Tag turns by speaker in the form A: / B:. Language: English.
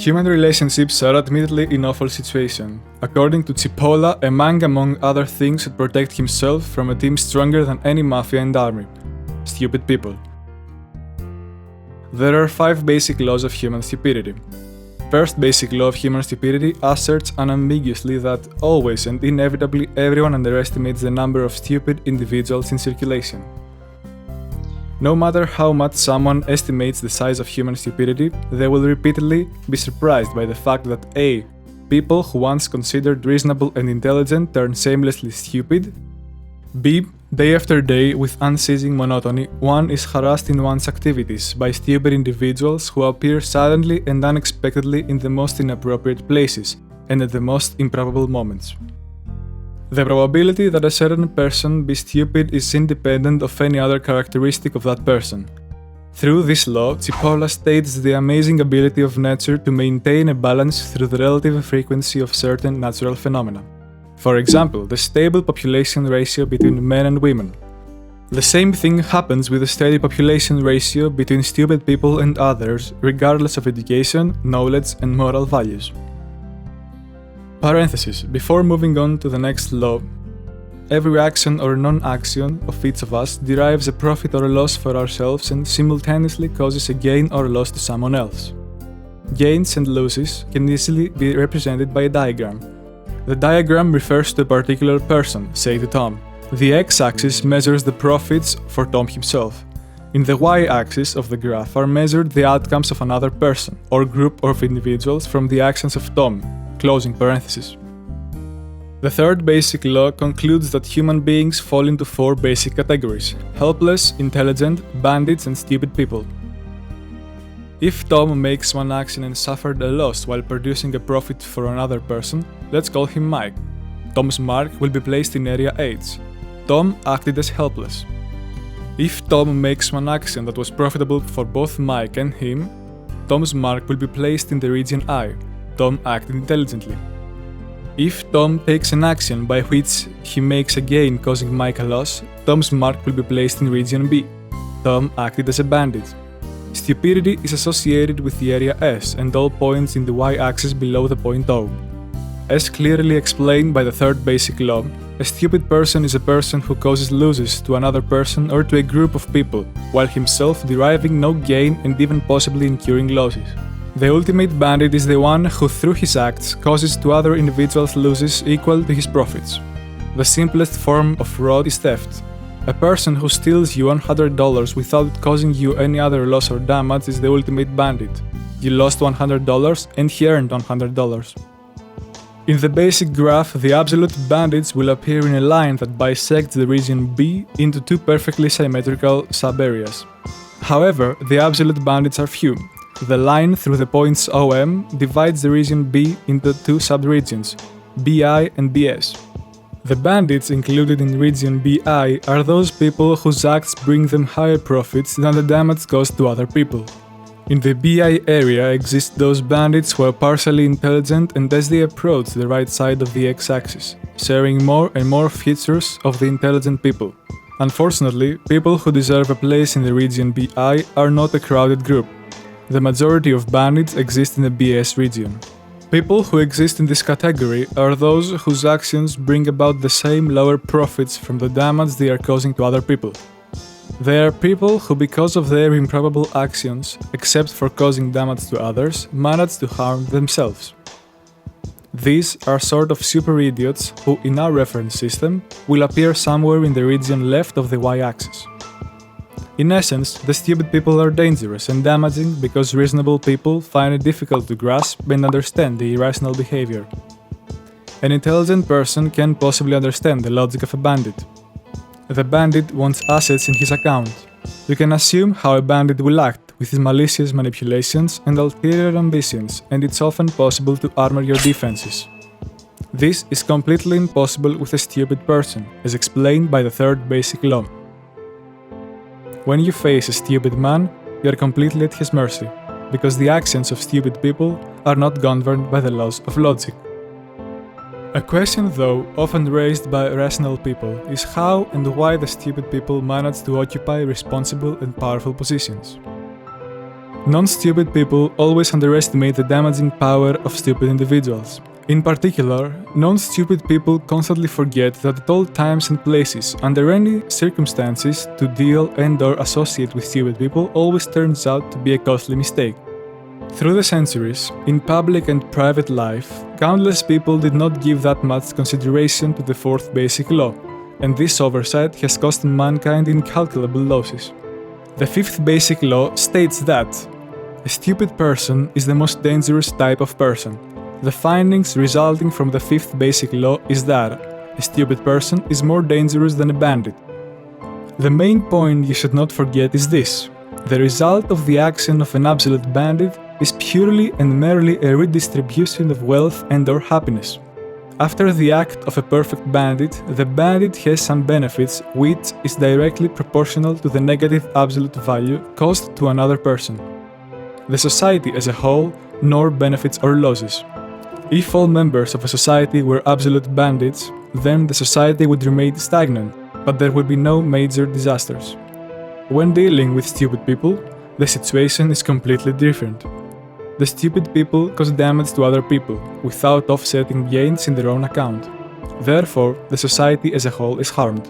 A: Human relationships are admittedly in awful situation. According to Cipolla, a man among other things should protect himself from a team stronger than any mafia and army. Stupid people. There are 5 basic laws of human stupidity. First basic law of human stupidity asserts unambiguously that always and inevitably everyone underestimates the number of stupid individuals in circulation. No matter how much someone estimates the size of human stupidity, they will repeatedly be surprised by the fact that A. People who once considered reasonable and intelligent turn shamelessly stupid. B. Day after day, with unceasing monotony, one is harassed in one's activities by stupid individuals who appear suddenly and unexpectedly in the most inappropriate places and at the most improbable moments. The probability that a certain person be stupid is independent of any other characteristic of that person. Through this law, Cipolla states the amazing ability of nature to maintain a balance through the relative frequency of certain natural phenomena. For example, the stable population ratio between men and women. The same thing happens with the steady population ratio between stupid people and others, regardless of education, knowledge, and moral values. Parenthesis. Before moving on to the next law, every action or non-action of each of us derives a profit or a loss for ourselves and simultaneously causes a gain or loss to someone else. Gains and losses can easily be represented by a diagram. The diagram refers to a particular person, say to Tom. The x-axis measures the profits for Tom himself. In the y-axis of the graph are measured the outcomes of another person or group of individuals from the actions of Tom. Closing parenthesis. The third basic law concludes that human beings fall into 4 basic categories: helpless, intelligent, bandits, and stupid people. If Tom makes one action and suffered a loss while producing a profit for another person, let's call him Mike. Tom's mark will be placed in area H. Tom acted as helpless. If Tom makes one action that was profitable for both Mike and him, Tom's mark will be placed in the region I. Tom acted intelligently. If Tom takes an action by which he makes a gain causing Mike a loss, Tom's mark will be placed in region B. Tom acted as a bandit. Stupidity is associated with the area S and all points in the y-axis below the point O. As clearly explained by the third basic law, a stupid person is a person who causes losses to another person or to a group of people, while himself deriving no gain and even possibly incurring losses. The ultimate bandit is the one who, through his acts, causes to other individuals losses equal to his profits. The simplest form of fraud is theft. A person who steals you $100 without causing you any other loss or damage is the ultimate bandit. You lost $100 and he earned $100. In the basic graph, the absolute bandits will appear in a line that bisects the region B into 2 perfectly symmetrical sub-areas. However, the absolute bandits are few. The line through the points OM divides the region B into 2 sub-regions, BI and BS. The bandits included in region BI are those people whose acts bring them higher profits than the damage caused to other people. In the BI area exist those bandits who are partially intelligent and as they approach the right side of the x-axis, sharing more and more features of the intelligent people. Unfortunately, people who deserve a place in the region BI are not a crowded group. The majority of bandits exist in the BS region. People who exist in this category are those whose actions bring about the same lower profits from the damage they are causing to other people. They are people who, because of their improbable actions, except for causing damage to others, manage to harm themselves. These are sort of super idiots who, in our reference system, will appear somewhere in the region left of the y-axis. In essence, the stupid people are dangerous and damaging because reasonable people find it difficult to grasp and understand the irrational behavior. An intelligent person can possibly understand the logic of a bandit. The bandit wants assets in his account. You can assume how a bandit will act with his malicious manipulations and ulterior ambitions, and it's often possible to armor your defenses. This is completely impossible with a stupid person, as explained by the third basic law. When you face a stupid man, you are completely at his mercy, because the actions of stupid people are not governed by the laws of logic. A question, though, often raised by rational people is how and why the stupid people manage to occupy responsible and powerful positions. Non-stupid people always underestimate the damaging power of stupid individuals. In particular, non-stupid people constantly forget that at all times and places, under any circumstances, to deal and/or associate with stupid people always turns out to be a costly mistake. Through the centuries, in public and private life, countless people did not give that much consideration to the fourth basic law, and this oversight has cost mankind incalculable losses. The fifth basic law states that a stupid person is the most dangerous type of person. The findings resulting from the fifth basic law is that a stupid person is more dangerous than a bandit. The main point you should not forget is this: the result of the action of an absolute bandit is purely and merely a redistribution of wealth and/or happiness. After the act of a perfect bandit, the bandit has some benefits which is directly proportional to the negative absolute value caused to another person. The society as a whole nor benefits or losses. If all members of a society were absolute bandits, then the society would remain stagnant, but there would be no major disasters. When dealing with stupid people, the situation is completely different. The stupid people cause damage to other people, without offsetting gains in their own account. Therefore, the society as a whole is harmed.